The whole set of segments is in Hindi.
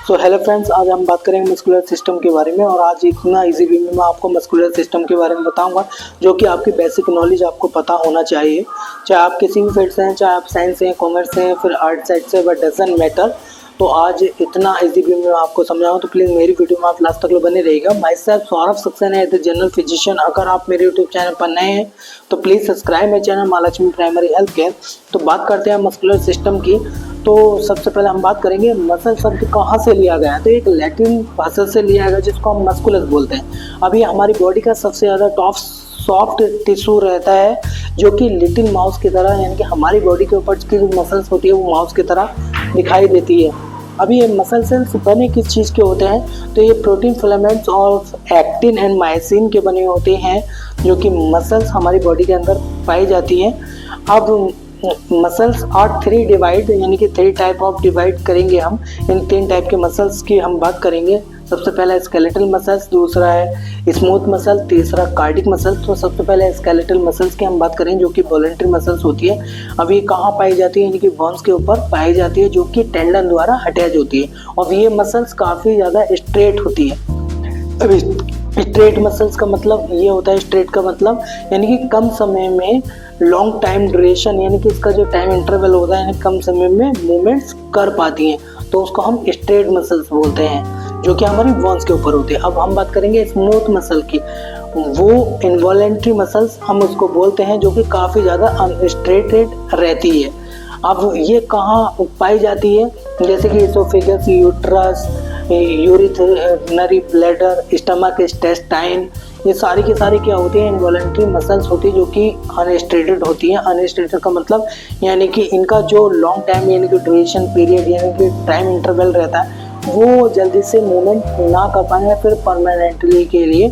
सो हेलो फ्रेंड्स, आज हम बात करेंगे मस्कुलर सिस्टम के बारे में। और आज इतना इजी वे में मैं आपको मस्कुलर सिस्टम के बारे में बताऊंगा जो कि आपकी बेसिक नॉलेज आपको पता होना चाहिए। चाहे आप किसी भी फील्ड से हैं, चाहे आप साइंस से हैं, कॉमर्स से हैं, फिर आर्ट साइड से, बट डजंट मैटर। तो आज इतना इजी वे में आपको समझाऊँ तो प्लीज़ मेरी वीडियो में आप लास्ट तक बने रहिएगा। Myself Saurabh Saxena as the general physician. अगर आप मेरे यूट्यूब चैनल पर नए हैं तो प्लीज़ सब्सक्राइब मेरे चैनल माँ लक्ष्मी प्राइमरी हेल्थ केयर। तो बात करते हैं मस्कुलर सिस्टम की। तो सबसे पहले हम बात करेंगे मसल शब्द कहाँ से लिया गया है। तो एक लैटिन भाषा से लिया गया जिसको हम मस्कुलस बोलते हैं। अभी हमारी बॉडी का सबसे ज़्यादा टॉप सॉफ्ट टिश्यू रहता है जो कि लिटिल माउस की तरह, यानी कि हमारी बॉडी के ऊपर की जो मसल्स होती है वो माउस की तरह दिखाई देती है। अभी ये मसल सेल्स बने किस चीज़ के होते हैं? तो ये प्रोटीन फिलामेंट्स और एक्टिन एंड मायोसिन के बने होते हैं जो कि मसल्स हमारी बॉडी के अंदर पाई जाती हैं। अब मसल्स आर 3 डिवाइड, यानी कि 3 टाइप ऑफ डिवाइड करेंगे हम। इन 3 टाइप के मसल्स की हम बात करेंगे। सबसे पहला स्केलेटल मसल्स, दूसरा है स्मूथ मसल, तीसरा कार्डिक मसल्स। तो सबसे पहले स्केलेटल मसल्स की हम बात करें जो कि वॉलंटरी मसल्स होती है। अब ये कहाँ पाई जाती है? यानी कि बोन्स के ऊपर पाई जाती है जो कि टेंडन द्वारा अटैच होती है। और ये मसल्स काफ़ी ज़्यादा स्ट्रेट होती है। अभी स्ट्रेट मसल्स का मतलब ये होता है, स्ट्रेट का मतलब यानी कि कम समय में लॉन्ग टाइम ड्यूरेशन, यानी कि इसका जो टाइम इंटरवल होता है यानी कम समय में मूवमेंट्स कर पाती हैं, तो उसको हम स्ट्रेट मसल्स बोलते हैं जो कि हमारी बोन्स के ऊपर होते हैं। अब हम बात करेंगे स्मूथ मसल की। वो इनवॉलेंट्री मसल्स हम उसको बोलते हैं जो कि काफ़ी ज़्यादा अनस्ट्रेटेड रहती है। अब ये कहाँ पाई जाती है? जैसे कि oesophagus, uterus, urinary bladder, stomach, intestine, ये सारी की सारी क्या होती है? इनवॉलंटरी मसल्स होती है जो कि अनस्ट्रेटेड होती हैं। अनस्ट्रेटेड का मतलब यानी कि इनका जो लॉन्ग टाइम यानी कि ड्यूरेशन पीरियड यानी कि टाइम इंटरवल रहता है वो जल्दी से मूवमेंट ना कर पाए या फिर परमानेंटली के लिए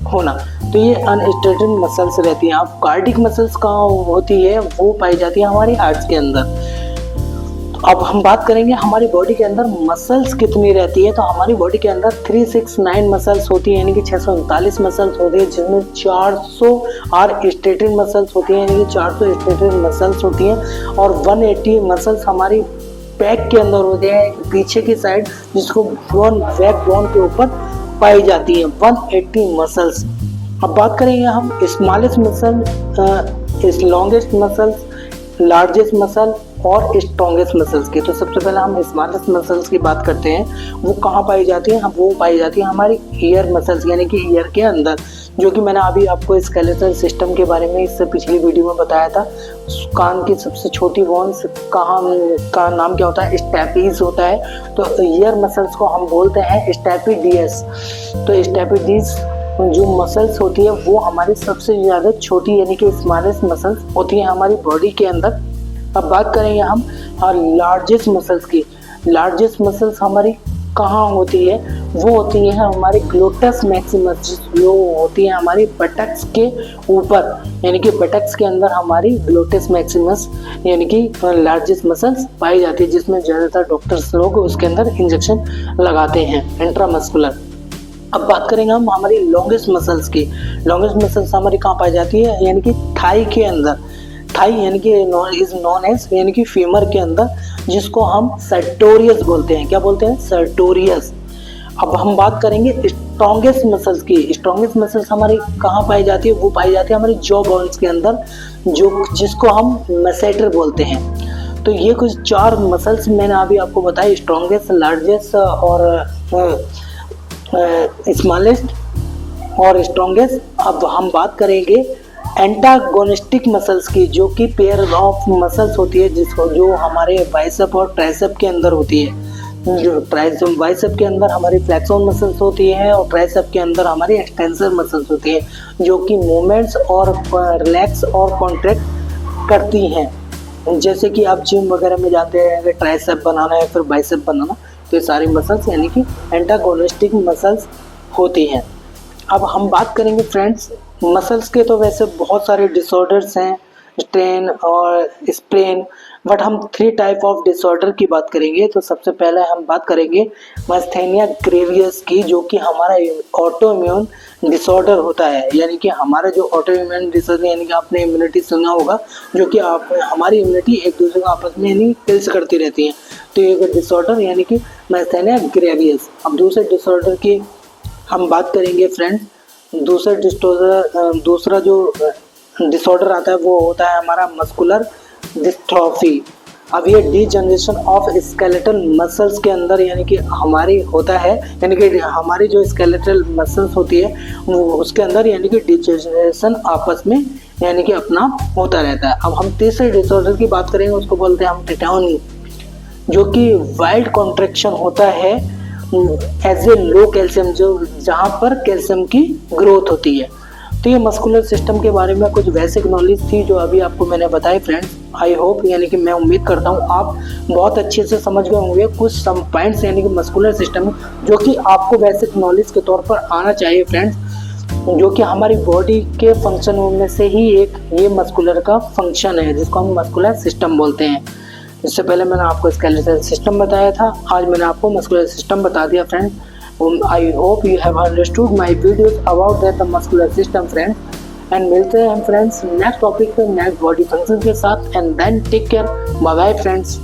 होना, तो ये अनस्ट्रेटेड मसल्स रहती हैं। अब कार्डिक मसल्स कहाँ होती है? वो पाई जाती है हमारी हार्ट्स के अंदर। अब हम बात करेंगे हमारी बॉडी के अंदर मसल्स कितनी रहती है। तो हमारी बॉडी के अंदर 369 मसल्स होती है, यानी कि 639 मसल्स होती है, जिसमें 400 आर स्ट्रेटेड मसल्स होती हैं, यानी कि 400 स्ट्रेटेड मसल्स होती हैं। और 180 मसल्स हमारी बैक के अंदर होते हैं, पीछे की साइड, जिसको बैक बोन के ऊपर पाई जाती है 180 मसल्स। अब बात करेंगे हम smallest muscle, longest muscles, largest muscle और स्ट्रॉन्गेस्ट मसल्स की। तो सबसे पहले हम स्मॉलेस्ट मसल्स की बात करते हैं। वो कहाँ पाई जाती है? वो पाई जाती है हमारी ईयर मसल्स, यानी कि ईयर के अंदर, जो कि मैंने अभी आपको स्केलेटल सिस्टम के बारे में इससे पिछली वीडियो में बताया था। कान की सबसे छोटी बोन्स कहाँ का नाम क्या होता है? स्टैपीज होता है। तो ईयर मसल्स को हम बोलते हैं स्टैपिडियस। तो स्टैपिडियस जो मसल्स होती है वो हमारी सबसे ज़्यादा छोटी यानी कि स्मॉलेस्ट मसल्स होती है हमारी बॉडी के अंदर। अब बात करेंगे हम लार्जेस्ट मसल्स की। लार्जेस्ट मसल्स हमारी कहाँ होती है? वो होती है हमारी ग्लूटस मैक्सिमस, जो होती है हमारी बटक्स के ऊपर, यानी कि बटक्स के अंदर हमारी ग्लूटस मैक्सिमस यानी कि लार्जेस्ट मसल्स पाई जाती है, जिसमें ज़्यादातर डॉक्टर्स लोग उसके अंदर इंजेक्शन लगाते हैं इंट्रामस्कुलर। अब बात करेंगे हम हमारी लॉन्गेस्ट मसल्स की। लॉन्गेस्ट मसल्स हमारी कहाँ पाई जाती है? यानी कि थाई के अंदर। थाई यानी कि इज नॉन एज, यानी कि फीमर के अंदर, जिसको हम सर्टोरियस बोलते हैं। क्या बोलते हैं? सर्टोरियस। अब हम बात करेंगे स्ट्रॉन्गेस्ट मसल्स की। स्ट्रॉन्गेस्ट मसल्स हमारी कहाँ पाई जाती है? वो पाई जाती है हमारी जॉ बोन्स के अंदर, जो जिसको हम मसेटर बोलते हैं। तो ये कुछ 4 मसल्स मैंने अभी आपको बताया, स्ट्रॉन्गेस्ट, लार्जेस्ट और स्मॉलेस्ट और स्ट्रॉन्गेस्ट। अब हम बात करेंगे एंटागोनिस्टिक मसल्स की, जो कि पेयर ऑफ मसल्स होती है जिसको जो हमारे बाइसेप और ट्राइसेप के अंदर होती है। जो ट्राइसेप बाइसेप के अंदर हमारी फ्लेक्सोन मसल्स होती है और ट्राइसेप के अंदर हमारी एक्सटेंसर मसल्स होती है, जो कि मूवमेंट्स और रिलैक्स और कॉन्ट्रैक्ट करती हैं। जैसे कि आप जिम वगैरह में जाते हैं, अगर ट्राइसेप बनाना है फिर बाइसेप बनाना, तो ये सारी मसल्स यानी कि एंटागोनिस्टिक मसल्स होती हैं। अब हम बात करेंगे फ्रेंड्स मसल्स के। तो वैसे बहुत सारे डिसऑर्डर्स हैं, स्ट्रेन और स्प्रेन, बट हम 3 टाइप ऑफ डिसऑर्डर की बात करेंगे। तो सबसे पहले हम बात करेंगे मास्थेनिया ग्रेवियस की, जो कि हमारा ऑटो इम्यून डिसऑर्डर होता है। यानी कि हमारा जो ऑटो इम्यून डिसऑर्डर, यानी कि आपने इम्यूनिटी सुना होगा, जो कि आप हमारी इम्यूनिटी एक दूसरे को आपस में यानी किल्स करती रहती है। तो ये डिसऑर्डर यानी कि मास्थेनिया ग्रेवियस। अब दूसरे डिसऑर्डर की हम बात करेंगे फ्रेंड्स। दूसरा जो डिसऑर्डर आता है वो होता है हमारा मस्कुलर डिस्ट्रॉफी। अब ये डीजनरेशन ऑफ स्केलेटल मसल्स के अंदर यानी कि हमारी होता है, यानी कि हमारी जो स्केलेटल मसल्स होती है वो उसके अंदर यानी कि डीजनरेशन आपस में यानी कि अपना होता रहता है। अब हम तीसरे डिसऑर्डर की बात करेंगे, उसको बोलते हैं हम टेटानी, जो कि वाइल्ड कॉन्ट्रैक्शन होता है एज ए लो कैल्शियम, जो जहाँ पर कैल्शियम की ग्रोथ होती है। तो ये मस्कुलर सिस्टम के बारे में कुछ बेसिक नॉलेज थी जो अभी आपको मैंने बताई फ्रेंड्स। आई होप यानी कि मैं उम्मीद करता हूँ आप बहुत अच्छे से समझ गए होंगे कुछ सम पॉइंट्स यानी कि मस्कुलर सिस्टम जो कि आपको बेसिक नॉलेज के तौर पर आना चाहिए फ्रेंड्स, जो कि हमारी बॉडी के फंक्शन में से ही एक ये मस्कुलर का फंक्शन है जिसको हम मस्कुलर सिस्टम बोलते हैं। इससे पहले मैंने आपको स्केलेटल सिस्टम बताया था, आज मैंने आपको मस्कुलर सिस्टम बता दिया friends. I hope you have understood my videos about the muscular system friends, and मिलते हैं हम फ्रेंड्स नेक्स्ट टॉपिक पे नेक्स्ट बॉडी फंक्शन के साथ, and then take care, bye bye friends.